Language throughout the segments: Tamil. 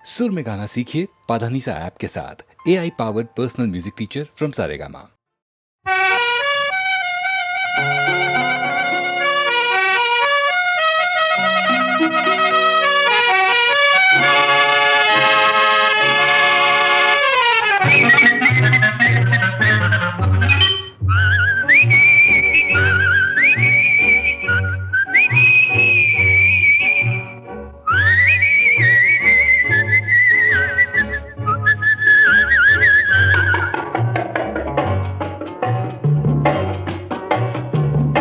सुर में गाना सीखिए पाधानीसा ऐप के साथ। AI powered personal music teacher from Saregama.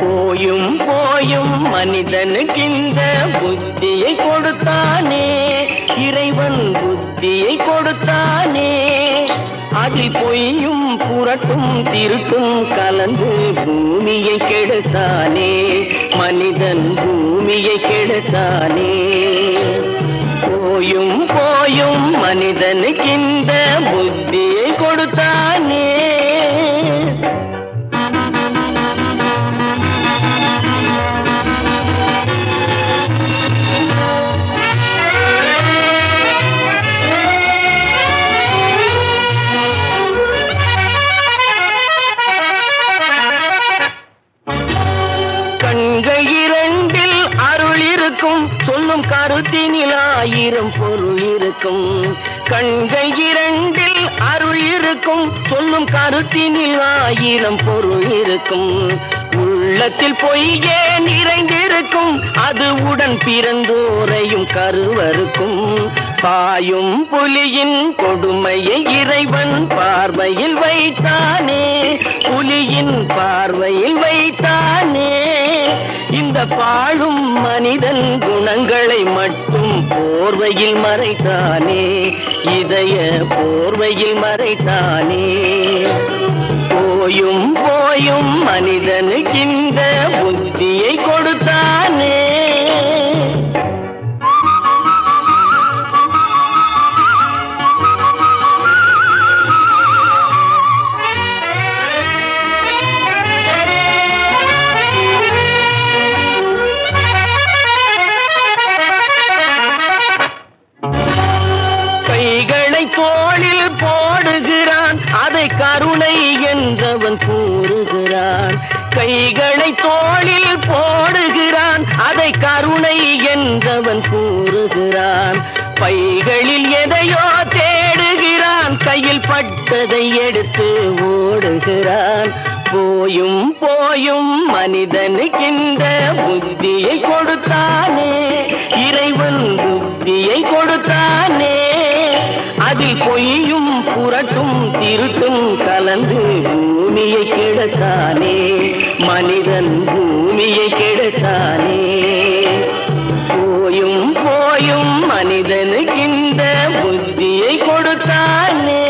போயும் போயும் மனிதனுக்கிந்த புத்தியை கொடுத்தானே, இறைவன் புத்தியை கொடுத்தானே. அதில் பொய்யும் புரட்டும் திருட்டும் கலந்து பூமியை கெடுத்தானே, மனிதன் பூமியை கெடுத்தானே. போயும் போயும் மனிதனுக்கிந்த புத்தியை கொடுத்தானே. கண்கள் இரண்டில் அருள் இருக்கும், சொல்லும் கருத்தினில் ஆயிரம் பொருள் இருக்கும். கண்கள் இரண்டில் அருள் இருக்கும், சொல்லும் கருத்தினில் ஆயிரம் பொருள் இருக்கும். உள்ளத்தில் பொய்யே நிறைந்திருக்கும், அது உடன் பிறந்தோரையும் கருவருக்கும். பாயும் புலியின் கொடுமையை இறைவன் பார்வையில் வைத்தானே, புலியின் பார்வையில் வைத்தானே. இந்த பாழும் மனிதன் குணங்களை மட்டும் போர்வையில் மறைத்தானே, இதய போர்வையில் மறைத்தானே. போயும் போயும் மனிதனுக்கிந்த புத்தியை கொடுத்தானே. தோளில் போடுகிறான், அதை கருணை என்றவன் கூறுகிறான். கைகளை தோளில் போடுகிறான், அதை கருணை என்றவன் கூறுகிறான். பைகளில் எதையோ தேடுகிறான், கையில் பட்டதை எடுத்து ஓடுகிறான். போயும் போயும் மனிதனுக்கின்ற புத்தியை கொடுத்தானே, இறைவன் புத்தியை கொடுத்தானே. அதில் பொய்யும் புரட்டும் திருட்டும் கலந்து பூமியை கெடுத்தானே, மனிதன் பூமியை கெடுத்தானே. போயும் போயும் மனிதனுக்கின்ற புத்தியை கொடுத்தானே.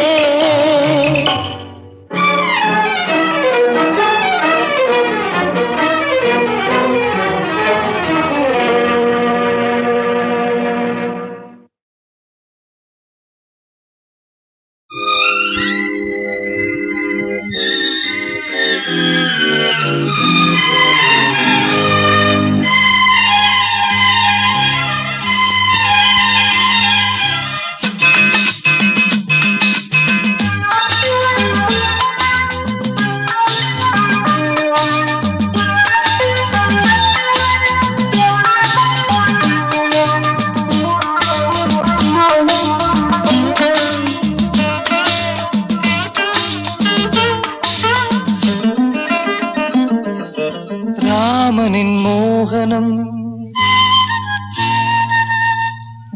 ராமனின் மோகனம்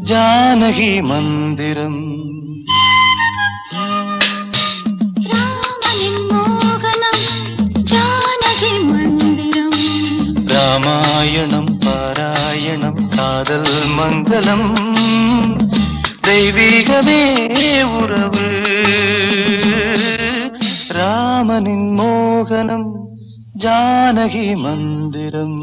ஜானகி மந்திரம். ராமனின் மோகனம் ஜானகி மந்திரம். ராமாயணம் பாராயணம் காதல் மங்களம், தெய்வீகமே உறவு. ராமனின் மோகனம் ஜானகி மந்திரம்.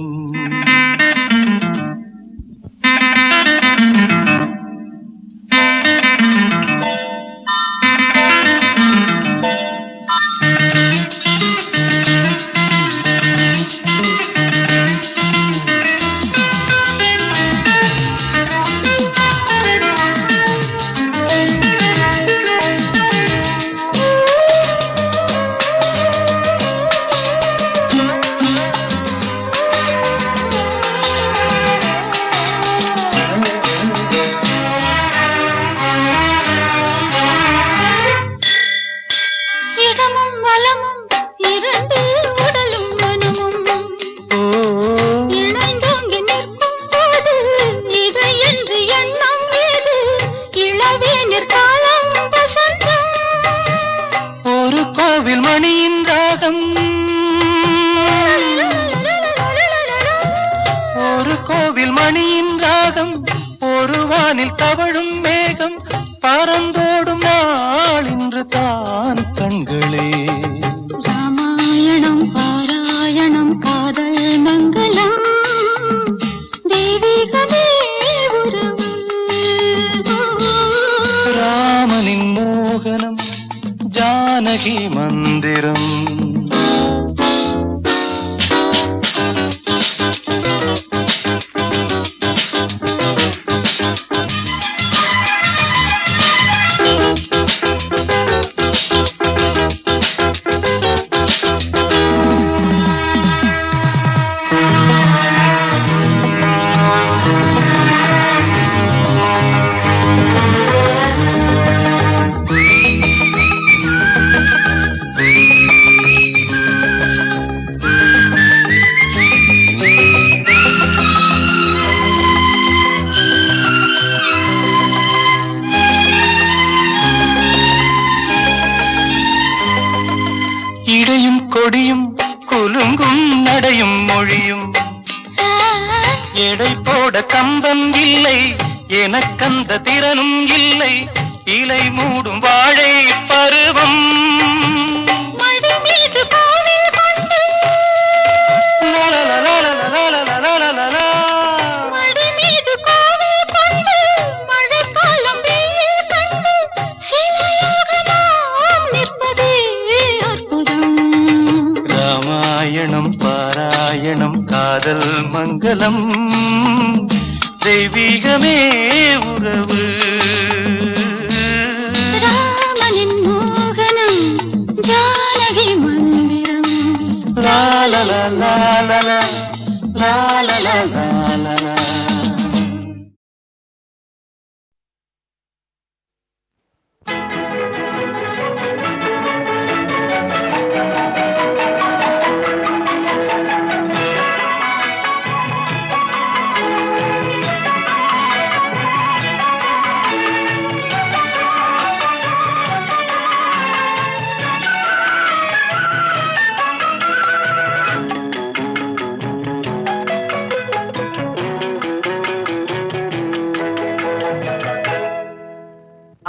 மணியின் ராகம் ஒரு கோவில் மணியின் ராகம் ஒரு வானில் தவழும் மேகம் பறந்தோடும் நாள் இன்று தான் கண்களே ராமாயணம் பாராயணம் காதல் மங்களம் தெய்வீகமே உறவு ராமனின் மோகனம் ஜானகி மந்திரம் இடையும் கொடியும் குலுங்கும் நடையும் மொழியும் எடை போட கம்பம் இல்லை எனக்கந்த திறனும் இல்லை இலை மூடும் வாழை பருவம் மடி மீது கோவில் கொண்டு லலலலலலலலலலலலா. மடி மீது கோவில் கொண்டு மழைக்காலம் வெயில் கண்டு சிலையாக நாம் நிற்பதே அற்புதம் ராமாயணம் பாராயணம் காதல் மங்களம் தெய்வீகமே உறவு ராமனின் மோகனம் ஜானகி மந்திரம் லாலலலாலலா, லாலலலாலலா.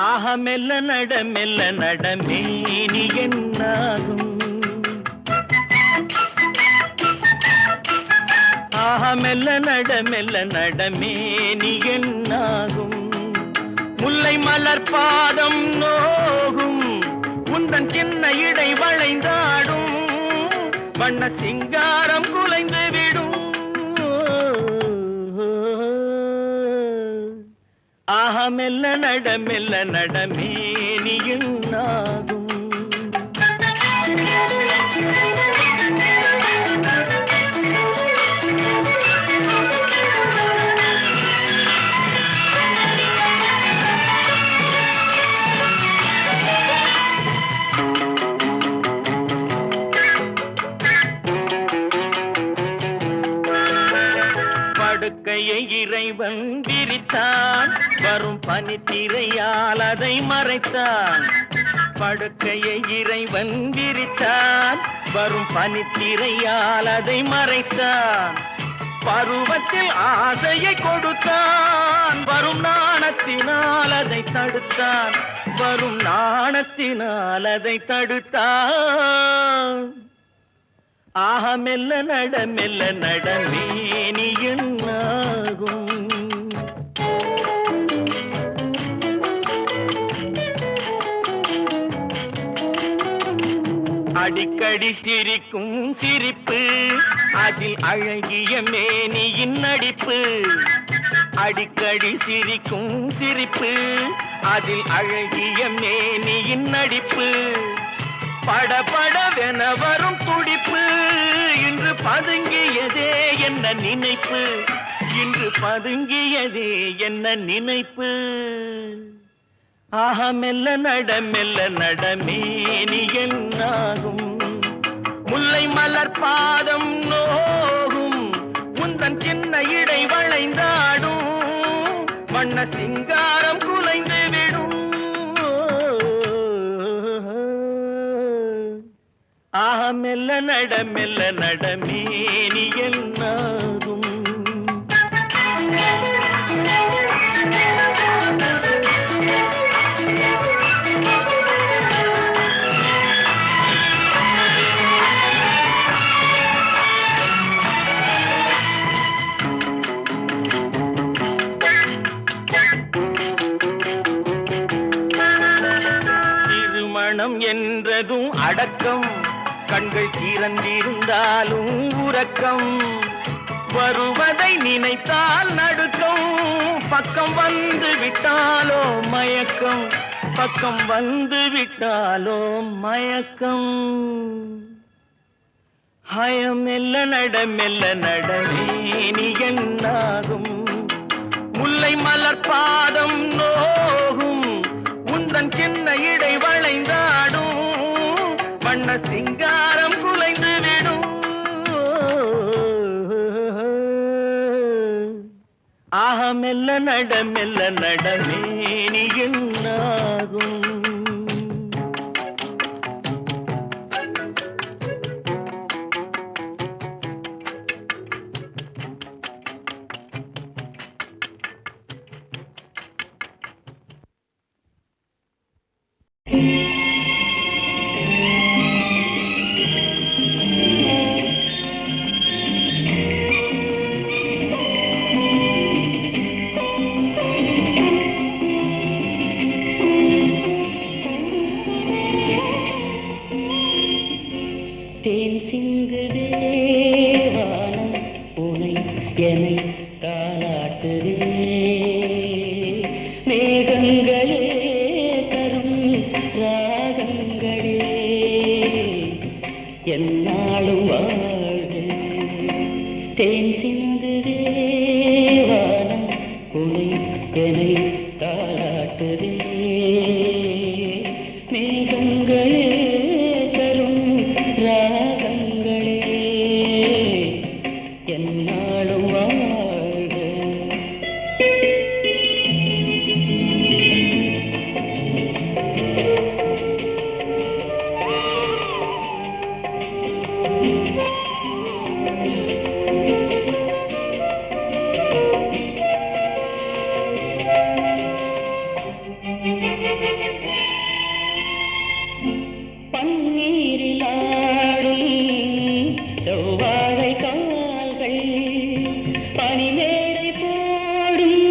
ஆஹா மெல்ல நட மேனி என்னாகும் ஆஹா மெல்ல நட மேனி என்னாகும் முல்லை மலர் பாதம் நோகும் உந்தன் சின்ன இடை வளைந்தாடும் வண்ண சிங்காரம் குலைந்து விடும் ஆஹா மெல்ல நட மேனி என்னாகும் படுக்கையை இறைவன் விரித்தான் வரும் பனித்திரையால் அதை மறைத்தான் படுக்கையை இறைவன் விரித்தான் வரும் பனித்திரையால் அதை மறைத்தான் பருவத்தில் ஆசையை கொடுத்தான் வரும் நாணத்தினால் அதை தடுத்தான் வரும் நாணத்தினால் அதை தடுத்தான் ஆஹா மெல்ல நட மேனி என்னாகும் அடிக்கடி சிரிக்கும் சிரிப்பு அதில் அழகிய மேனியின் நடிப்பு அடிக்கடி சிரிக்கும் சிரிப்பு அதில் அழகிய மேனியின் நடிப்பு படபடவென வரும் துடிப்பு இன்று பதுங்கியதே என்ன நினைப்பு இன்று பதுங்கியதே என்ன நினைப்பு ஆஹா மெல்ல நட மேனி என்னாகும் முல்லை மலர் பாதம் நோகும் உந்தன் சின்ன இடை வளைந்தாடும் வண்ண சிங்காரம் குலைந்து விடும் மெல்ல நடமேனி என்னாகும் திருமணம் என்றதும் அடக்கம் கண்கள் திறந்திருந்தாலும் உறக்கம் வருவதை நினைத்தால் நடுக்கம் பக்கம் வந்து விட்டாலோ மயக்கம் பக்கம் வந்து விட்டாலோ மயக்கம் ஹயமெல்ல நடமேனி என்னாகும் முல்லை மலர் பாதம் நோகும் உந்தன் சின்ன இடை வளைந்தாடும் வண்ண சிங்காரம் குலைந்து விடும் ஆக மெல்ல நடமேனி என்னாகும் தேன் சிந்து தேவானம் உனை என்னை தாலாட்டுதே மேகங்களே தரும் ராகங்களே என்னாலும் வாழ்க தேன் சிந்து தேவானம் உனை என்னை தாலாட்டுதே மேகங்களே ராகங்களே என்னாலும் வாழ்க பன்னீரிலாடும் செவ்வாழை கால்கள் பனிமேடை போடும்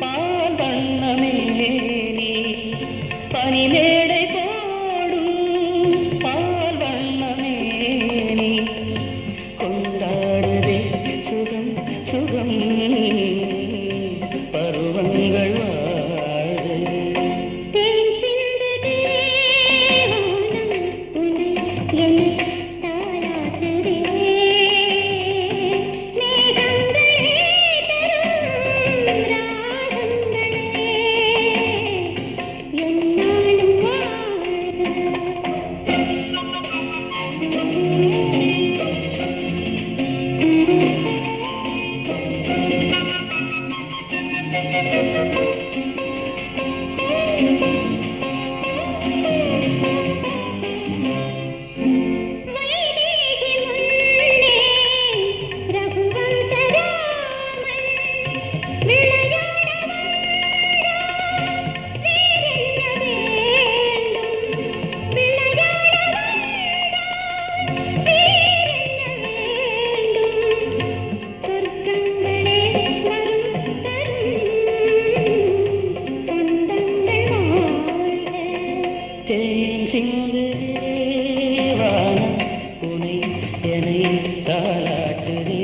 பால் வண்ணமேனி பனிமேடை போடும் பால் வண்ணமேனி கொண்டாடுதே சுகம் சுகம் பருவங்கள் தேன் சிந்து தேவானம் உனை என்னை தாலாட்டுதே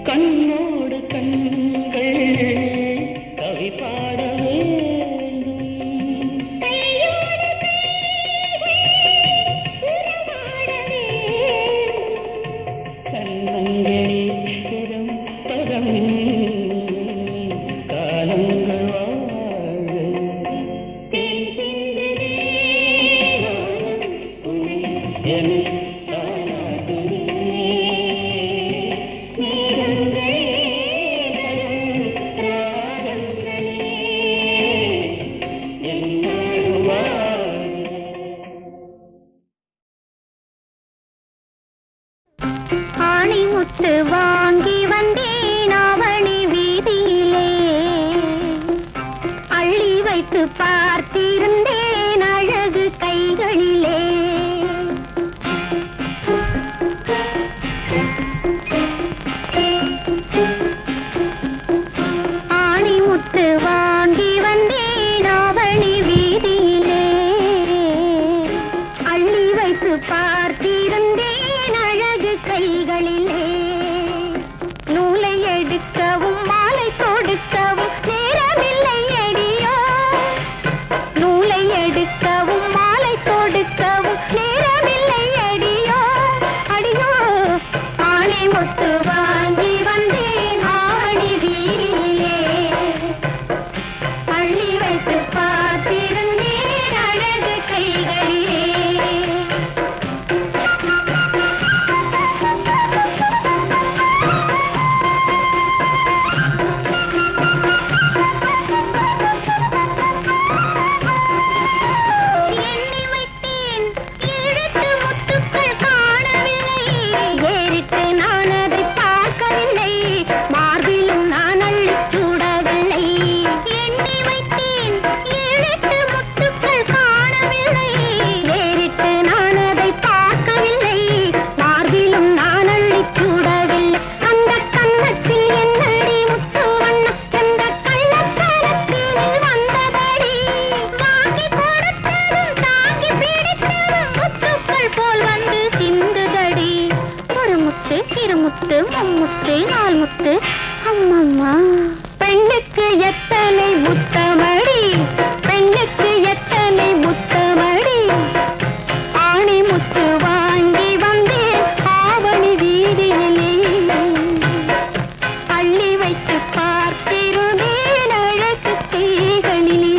கண்ணோடு கண்கள் கவி பாட காலங்கள் வாழ வைத்து பார்த்திருந்தேன் அழகு கைகளிலே. ஆணிமுத்து வாங்கி வந்தேன் ஆவணி வீதியிலே. அள்ளி வைத்து பார்த்திருந்தேன் அழகு கைகளிலே. நூலை எடுக்கவும் மாலை கொடுக்கவும் நேரமில்லை அடியோ. நூலை எடுக்கவும் மாலை கொடுக்கவும் நேரமில்லை அடியோ. அடியோ ஆணிமுத்து வாங்கி வந்தேன் ஆவணி வீதியிலே. அள்ளி வைத்து பார்த்திருந்தேன் அழகு கைகளிலே. எண்ணி வைத்தேன் எழுத்து முத்துக்கள் காணவில்லை. ஏறிட்டு நான் அதை பார்க்கவில்லை. மார்பிலும் நான் அள்ளிச் சூடவில்லை. எண்ணி வைத்தேன் எழுத்து முத்துக்கள் காணவில்லை. ஏறிட்டு நான் அதை பார்க்கவில்லை. மார்பிலும் நான் அள்ளிச் சூடவில்லை. அந்த கன்னத்தில் என்னடி முத்து வண்ணம் எந்த கள்ளத்தனத்தில் வந்ததடி. வாங்கி கொடுத்ததும் தாங்கி பிடித்ததும் முத்துக்கள் போல் வந்து சிந்துதடி. ஒரு முத்து இரு முத்து மும்முத்து நாலு முத்து அம்மம்மா. பெண்ணுக்கு எத்தனை முத்தமடி. பெண்ணுக்கு எத்தனை முத்தமடி. ஆணி முத்து வாங்கி வந்தேன் ஆவணி வீதியிலே. அள்ளி வைத்து பார்த்திருந்தேன் அழகு கைகளிலே.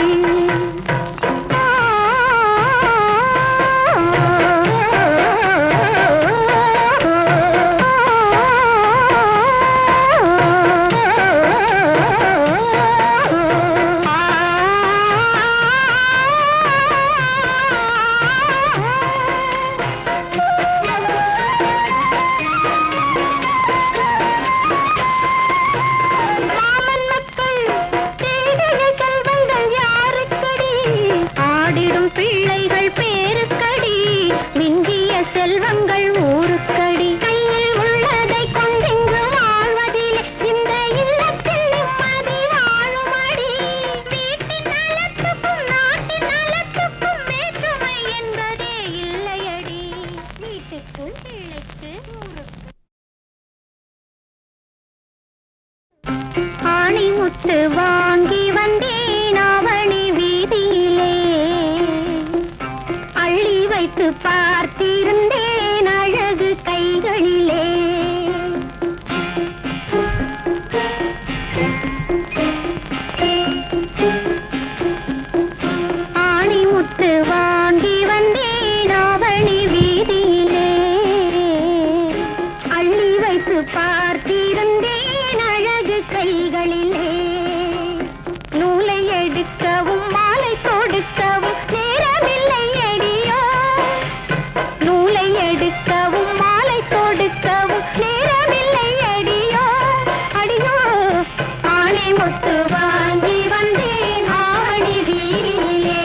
மாமன் மக்கள் தேடிய செல்வங்கள் யாருக்கடி. ஆடிடும் பிள்ளைகள் பேருக்கடி. மிஞ்சிய செல்வங்கள் ஊருக்கடி. கையில் உள்ளதை கொண்டிங்கு வாழ்வதிலே இந்த இல்லத்தில் நிம்மதி வாழுமடி. வீட்டின் நலத்துக்கும் நாட்டின் நலத்துக்கும் வேற்றுமை என்பதே இல்லையடி. வீட்டுக்கு பிள்ளைக்கு ஊருக்கு. ஆணிமுத்து வாங்கி வந்தேன் ஆவணி வீதியிலே. அள்ளி வைத்து பார்த்திருந்தேன் அழகு கைகளிலே. ஆணிமுத்து வாங்கி வந்தேன் ஆவணி வீதியிலே. அள்ளி வைத்து பார்த்திருந்தேன் அழகு கைகளிலே. நூலை எடுக்கவும் மாலை கொடுக்கவும் நேரமில்லை அடியோ. நூலை எடுக்கவும் மாலை கொடுக்கவும் நேரமில்லை அடியோ. அடியோ ஆணிமுத்து வாங்கி வந்தேன் ஆவணி வீதியிலே.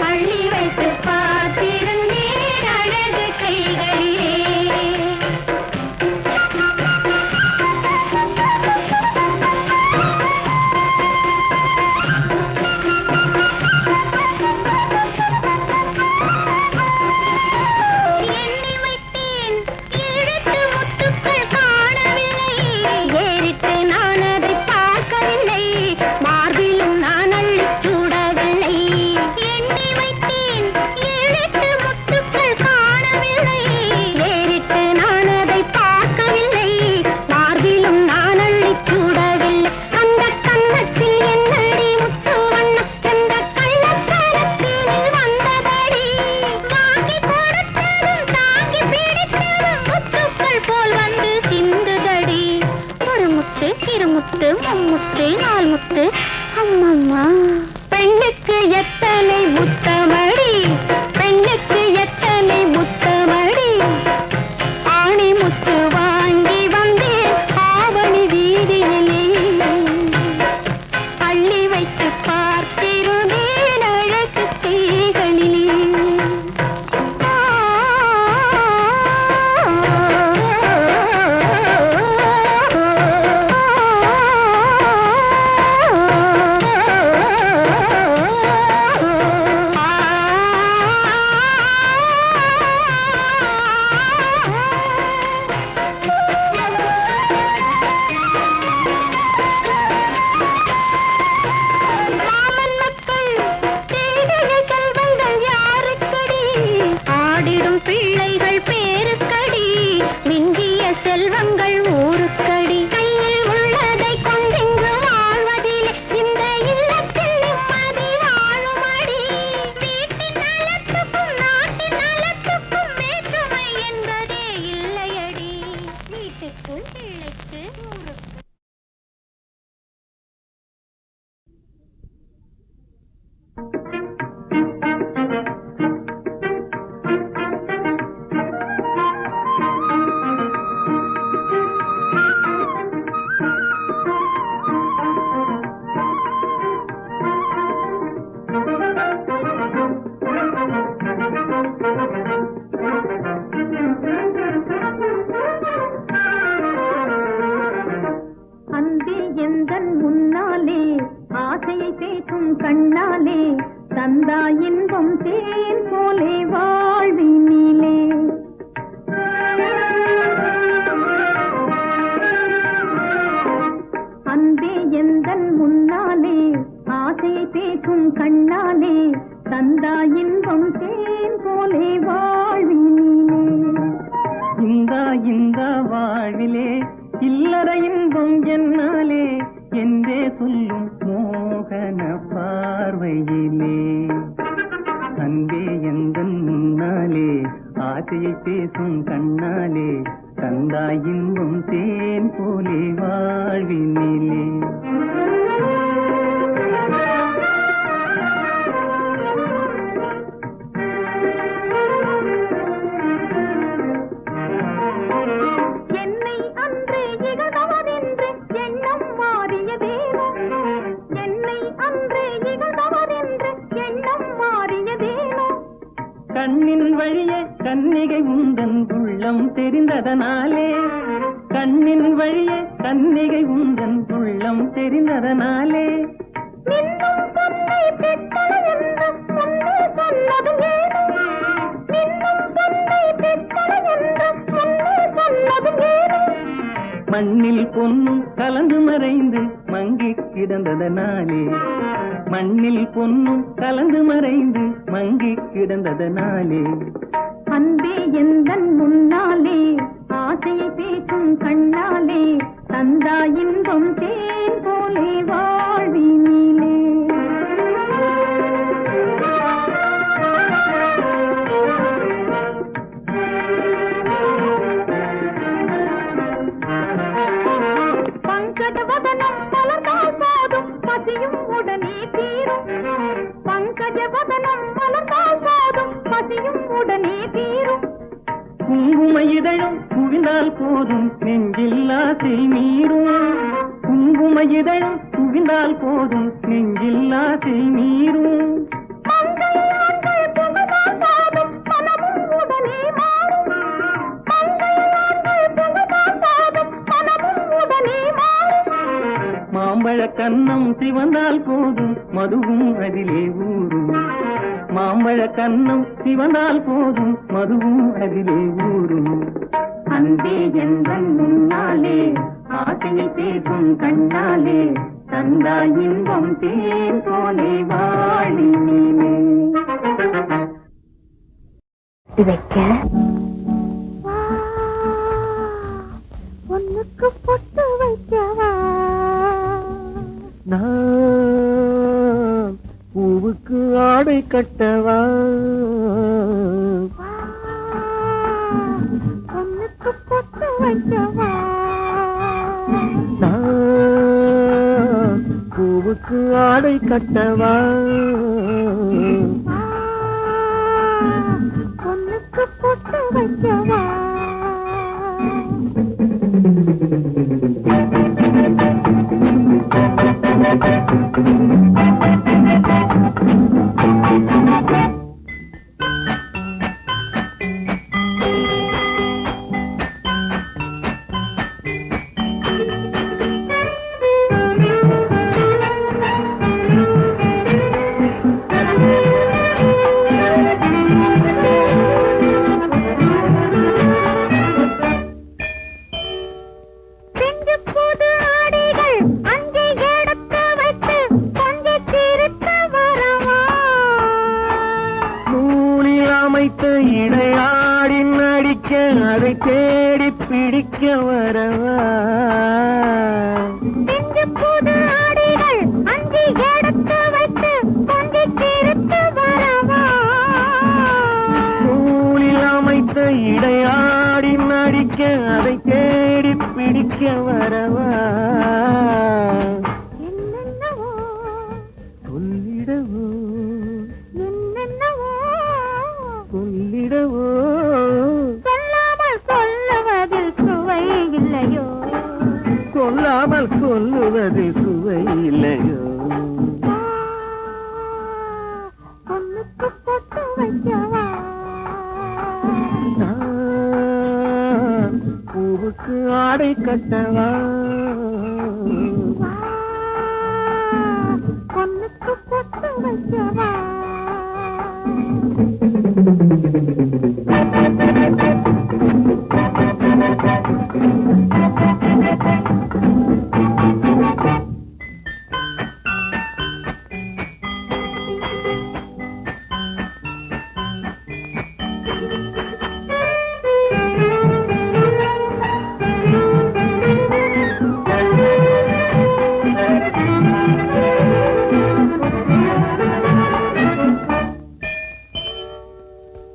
அள்ளி வைத்து பார்த்திருந்தேன் அழகு கைகளிலே. எண்ணி வைத்தேன் எழுத்து முத்துக்கள் காணவில்லை. ஏறிட்டு நான் அதை பார்க்கவில்லை. மார்பிலும் நான் அள்ளிச் சூடவில்லை. எண்ணி வைத்தேன் எழுத்து முத்துக்கள் காணவில்லை. ஏறிட்டு நான் அதை பார்க்கவில்லை. மார்பிலும் நான் அள்ளிச் சூடவில்லை. அந்த கன்னத்தில் என்னடி முத்து வண்ணம் எந்த கள்ளத்தனத்தில் வந்ததடி. வாங்கி கொடுத்ததும் தாங்கி பிடித்ததும் முத்துக்கள் போல் வந்து சிந்துதடி. ஒரு முத்து இரு முத்து மும்முத்து நாலு முத்து அம்மம்மா. பெண்ணுக்கு எத்தனை முத்தமடி. பெண்ணுக்கு எத்தனை முத்தமடி. ஆணிமுத்து வாங்கி வந்தேன் ஆவணி வீதியிலே. அள்ளி வைத்து பார்த்திருந்தேன் அழகு தேகளிலே. செல்வங்கள் ஊருக்கடி கையில் உள்ளதை கொண்டெங்கு வாழ்வதில் இந்த இல்லத்தில் நிம்மதி வாழுமடி. வீட்டின் நலத்துக்கும் நாட்டின் நலத்துக்கும் வேற்றுமை என்பதே இல்லையடி. வீட்டுக்குள் பிள்ளைக்கு ஊருக்கு. அன்பே எந்தன் முன்னாலே ஆசையை பேசும் கண்ணாலே தந்தா இன்பம் தேன் போலே வாழ்வினிலே. அன்பே எந்தன் முன்னாலே ஆசையை பேசும் கண்ணாலே தந்தா இன்பம் தேன் போலே வாழ்வினிலே. இந்த வாழ்விலே இல்லற இன்பம் என்னாலே என்றே சொல்லும் மோகன பார்வையிலே. அன்பே எந்தன் முன்னாலே ஆசையை பேசும் கண்ணாலே தந்தாய் இன்பம் தேன் போலே வாழ்வினிலே. கண்ணின் வழியே கன்னிகை உந்தன் உள்ளம் தெரிந்ததனாலே, கண்ணின் வழியே கன்னிகை உந்தன் உள்ளம் தெரிந்ததனாலே. மண்ணில் பொன்னும் கலந்து மறைந்து மங்கி கிடந்ததனாலே, மண்ணில் பொன்னும் கலந்து மறைந்து மங்கி கிடந்ததனாலே. அன்பே எந்தன் முன்னாலே ஆசையை பேசும் கண்ணாலே தந்தா இன்பம் தேன் போலே வாழ்வினிலே. பங்கஜவதனம் மலர்ந்தால் போதும் பசியும் உடனே தீரும். பங்கஜவதனம் மலர்ந்தால் போதும் பசியும் உடனே தீரும். குங்கும இதழும் குவிந்தால் போதும் நெஞ்சில் ஆசை மீறும். குங்கும இதழும் குவிந்தால் போதும் நெஞ்சில் ஆசை மீறும். மாம்பழ கன்னம் சிவந்தால் போதும் மதுவும் அதிலே ஊறும். மாம்பழ கன்னம் சிவந்தால் போதும் மதுவும் அதிலே ஊறும். அன்பே எந்தன் முன்னாலே ஆசையை பேசும் கண்ணாலே தந்தா இன்பம் தேன் போலே வாழினிலே. வைக்க ஒன்னுக்கு பொட்டு வைக்கவா, நான் பூவுக்கு ஆடை கட்டவா, ஒன்னுக்கு பொட்டு வைக்கவா, நான் பூவுக்கு ஆடை கட்டவா, ஒன்னுக்கு பொட்டு வைக்கவா. இடையாடி நடிக்க அதை தேடி பிடிக்க வரவா புது ஆடைகள் அங்கே எடுத்து வைத்து கொஞ்சம் திருத்து வரவா நூலில் அமைத்த இடையாடி நடிக்க அதை தேடி பிடிக்க வரவா என்னென்னவோ சொல்லிடவோ என்னென்னவோ சொல்லிடவோ சொல்லாமல் சொல்லுவதில் சுவை இல்லையோ சொல்லாமல் சொல்லுவது சுவை இல்லையோ பொண்ணுக்கு பொட்டு வைக்கவா நான் பூவுக்கு ஆடை கட்டவா பொண்ணுக்கு பொட்டு வைக்கவா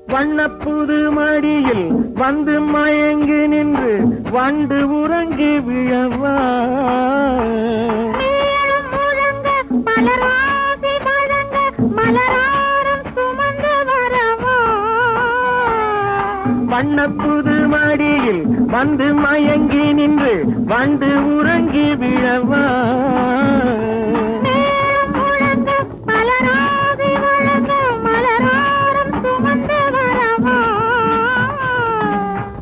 வண்ணப்புது மடியில் வந்து மயங்கி நின்று வண்டு உறங்கி விழவா முழங்க மலராசி மழங்க மலராரம் சுமந்து வரவா வண்ணப்புது மடியில் வந்து மயங்கி நின்று வண்டு உறங்கி விழவா முழங்க மலராசி மழங்க மலராரம் சுமந்து வரவா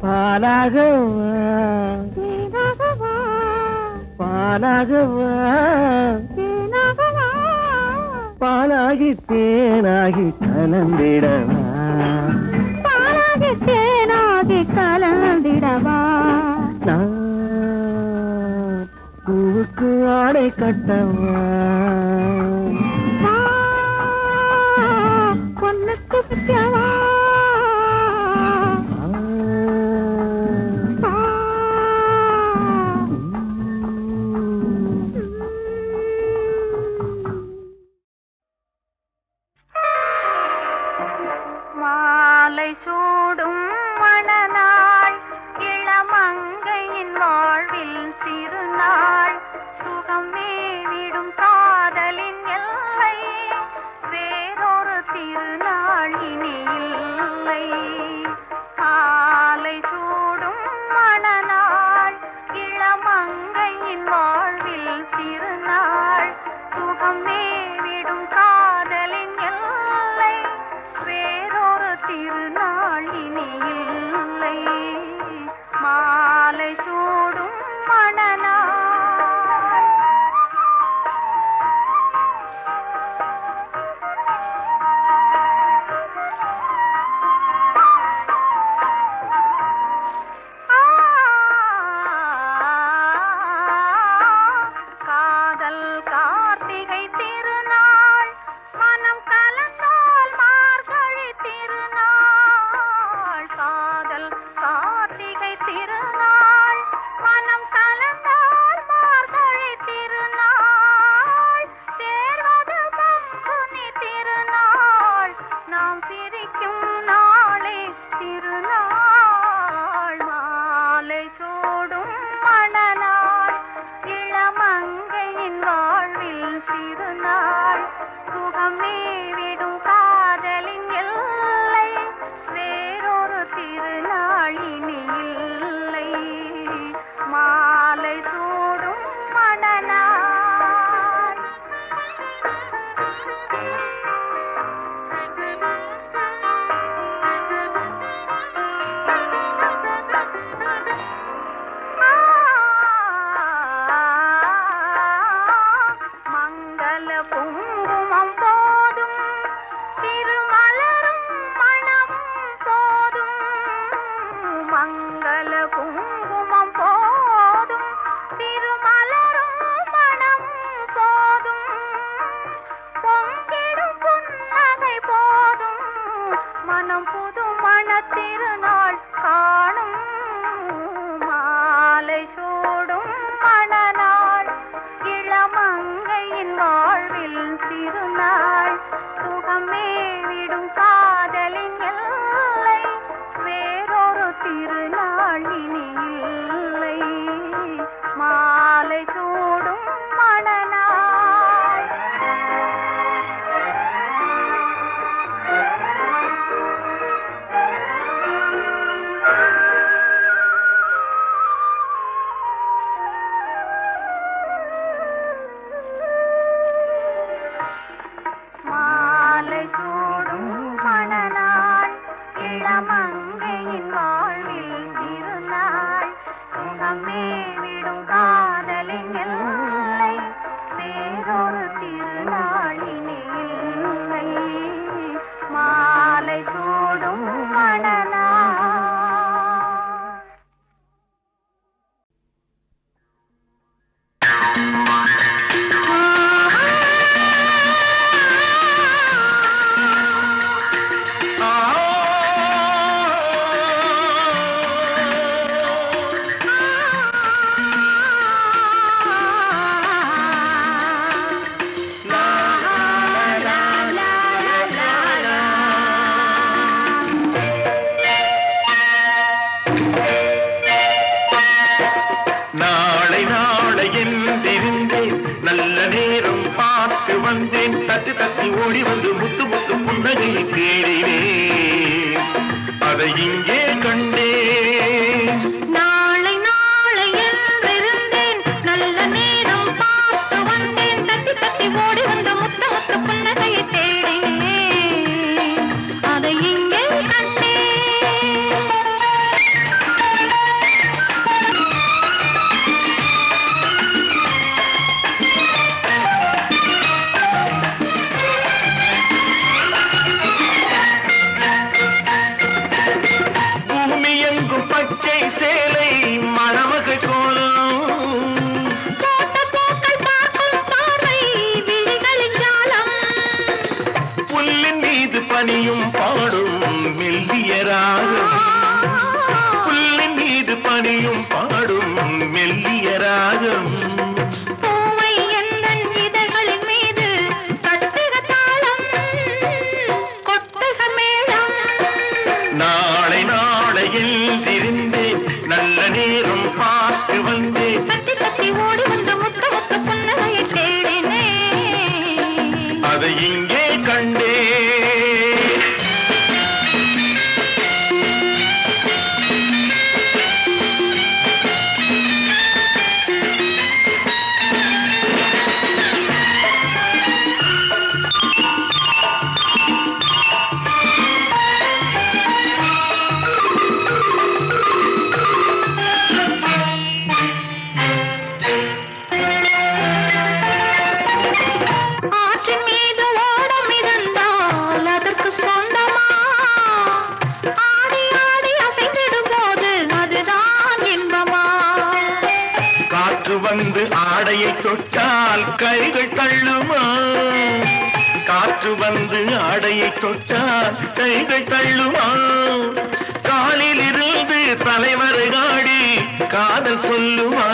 பாலாகவா தேனாகவா பாலாகவா தேனாகவா பாலாகி தேனாகி கலந்திடவா பாலாகி தேனாகி கலந்திடவா நான் பூவுக்கு ஆடை கட்டவா வா, பொண்ணுக்கு பிடிக்கவா வா. மாலை சூடும் மணநாள் இளமங்கையின் வாழ்வில் திருநாள் சுகம் மேவிடும் காதலின் எல்லை வேறொரு திருநாள் இனி இல்லை மாலை சூடும் மணநாள் இளமங்கையின் வாழ்வில் திருநாள் சுகம் மேவிடும் காதலின் எல்லை வேறொரு திருநாள் இனி இல்லை மாலை சூடும் மணநாள் காதல் கார்த்திகை திருநாள் மனம் கலந்தால் மார்கழி திருநாள் காதல் கார்த்திகை திருநாள் மனம் கலந்தால் மார்கழி திருநாள் சேர்வது பங்குனி திருநாள் நாம் பிரிக்கும் நாளே திருநாள் மாலை சூடும் மணநாள் இளமங்கையின் வாழ்வில் திருநாள் சுகம் மேவிடும் காதலின் எல்லை வேறொரு திருநாள் இனி இல்லை மாலை சூடும் மணநாள் குங்குமம் போதும் திருமலரும் மனம் போதும் மங்கள குங்குமம் போதும் திருமலரும் மனம் போதும் பொங்கிடும் புன்னகை போதும் மனம் புது மணத்திருநாள் காணும் மாலை சூடும் மணநாள் இளமங்கையின் வாழ்வில் திருநாள் சுகமே விடும் காதலின் எல்லை வேறொரு திருநாள் இனி இல்லை மாலை சூடும் மணநாள் மாலை சூடும் மணநாள் இளமங்கையின் வாழ்வில் திருநாள் சுகமே விடும் காதலின் எல்லை வேறொரு திருநாள் இனி இல்லை மாலை சூடும் மணநாள். நாளை நாளை என்றிருந்தேன் நல்ல நேரம் பார்த்து வந்தேன் தட்டி தட்டி ஓடி வந்து முத்து முத்து புன்னகையை தேடினேன் அதை இங்கே கண்டேன் நாளை நாளை என்றிருந்தேன் நல்ல நேரம் பார்த்து வந்தேன் தட்டி தட்டி ஓடி வந்து முத்த முத்த புன்னகையை தேடினேன் அதை இங்கே கண்டேன். பூமி எங்கும் பச்சை சேலை மணமகள் கோலம் தோட்டப்பூக்கள் பார்க்கும் பார்வை விழிகளின் ஜாலம் புல்லின் மீது பனியும் பாடும் மெல்லிய ராகம் புல்லின் மீது பனியும் பாடும் மெல்லிய ராகம் பூவை எந்தன் இதழ்களின் மீது கட்டுக தாளம் கொட்டுக மேளம் நாளை நாளை எழுந்திருந்தேன் நல்ல நேரம் பார்த்து வந்தேன் தட்டி தட்டி ஓடி வந்து முத்த முத்த புன்னகையை தேடினேன் அதை இங்கே கண்டேன் ஆற்றின் மீது ஓடம் மிதந்தால் அதற்கு சொந்தமா ஆடி ஆடி அசைந்திடும் போது அதுதான் இன்பமா காற்று வந்து ஆடையை தொட்டால் கைகள் தள்ளுமா காற்று வந்து ஆடையை தொட்டால் கைகள் தள்ளுமா காலில் இருந்து தலைவரை ஆடி காதல் சொல்லுமா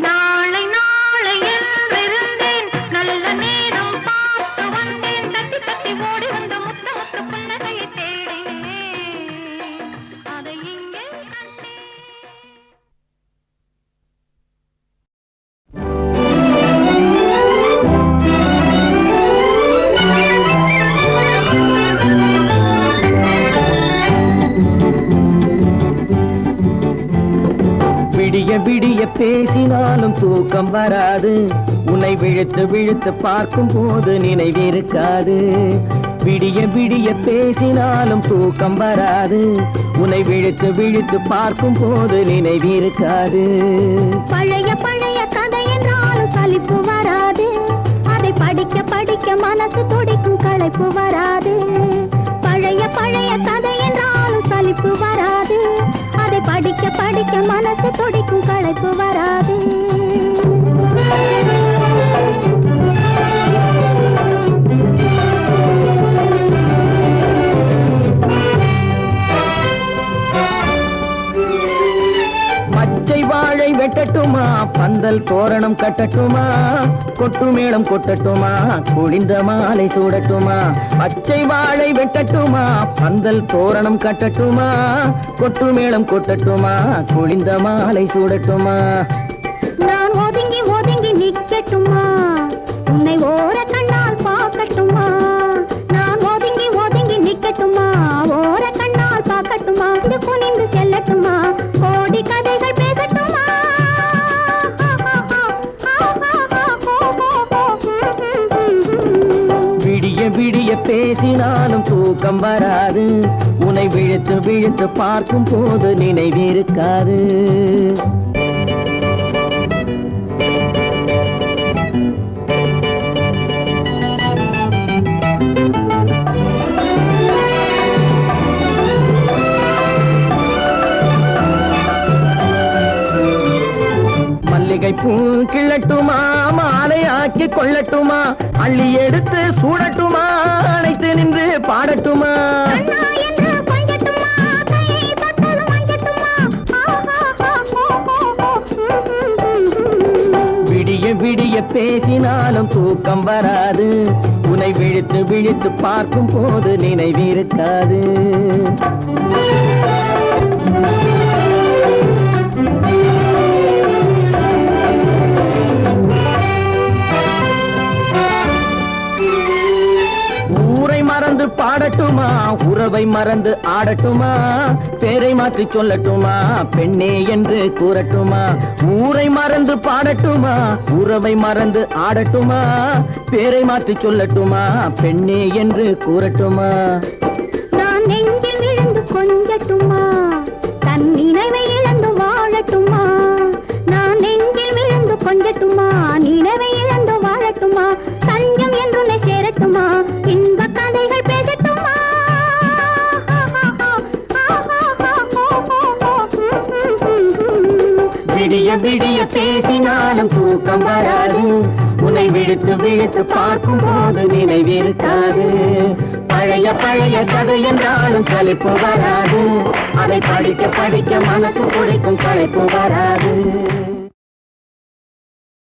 நாளை நாளை என்றிருந்தேன் நல்ல நேரம் பார்த்து வந்தேன் தட்டி தட்டி ஓடி வந்து முத்த முத்த புன்னகையை தேடினேன் அதை இங்கே கண்டேன். விடிய விடிய பேசினாலும் தூக்கம் வராது உன்னை விழுத்து விழுத்து பார்க்கும் போது நினைவிருக்காது விடிய விடிய பேசினாலும் தூக்கம் வராது உன்னை விழுத்து விழுத்து பார்க்கும் போது நினைவிருக்காது பழைய பழைய கதை என்றாலும் சலிப்பு வராது அதை படிக்க மனசு துடிக்கும் களைப்பு வராது. பழைய பழைய கதை என்றாலும் சலிப்பு வராது. அதை படிக்க படிக்க மனசு துடிக்கும் களைப்பு வராது. வாழை வெட்டட்டுமா, பந்தல் தோரணம் கட்டட்டுமா, கொட்டு மேளம் கொட்டட்டுமா, குளிந்த மாலை சூடட்டுமா. பச்சை வாழை வெட்டட்டுமா, பந்தல் தோரணம் கட்டட்டுமா, கொட்டு மேளம் கொட்டட்டுமா, குளிந்த மாலை சூடட்டுமா. நான் ஒதுங்கி ஒதுங்கி நிக்கட்டுமா, உன்னை ஓர கண்ணால் பார்க்கட்டுமா. நான் ஒதுங்கி ஒதுங்கி நிக்கட்டுமா, ஓர கண்ணால் பார்க்கட்டுமா. இது குனிந்து செல்லட்டுமா, கோடி கதைகள் பேசட்டுமா. விடிய விடிய பேசினாலும் தூக்கம் வராது. உன்னை விழுத்து விழுத்து பார்க்கும் போது நினைவிருக்காது. பூ கிள்ளட்டுமா, மாலை ஆக்கி கொள்ளட்டுமா, அள்ளி எடுத்து சூடட்டுமா, அணைத்து நின்று பாடட்டுமா. விடிய விடிய பேசினாலும் தூக்கம் வராது. உன்னை விழித்து விழித்து பார்க்கும் போது நினைவிருக்காது. மறந்து பாடட்டுமா, உறவை மறந்து ஆடட்டுமா, பேரை மாற்றி சொல்லட்டுமா, பெண்ணே என்று கூறட்டுமா. ஊரை மறந்து பாடட்டுமா, உறவை மறந்து ஆடட்டுமா, பேரை மாற்றி சொல்லட்டுமா, பெண்ணே என்று கூறட்டுமா. நான் நெஞ்சில் விழுந்து கொஞ்சட்டுமா, தன் நினைவை இழந்து வாழட்டுமா. நான் நெஞ்சில் விழுந்து கொஞ்சட்டுமா, நினைவை இழந்து வாழட்டுமா. தஞ்சம் என்று சேரட்டுமா, இன்ப கதைகள் பேசட்டுமா. விடிய விடிய பேசினாலும் தூக்கம் வராது. உன்னை விழுத்து விழுத்து பார்க்கும் போது நினைவிருக்காது. பழைய பழைய கதை என்றாலும் சலிப்பு வராது. அதை படிக்க படிக்க மனசு பிடிக்கும் களைப்பு வராது.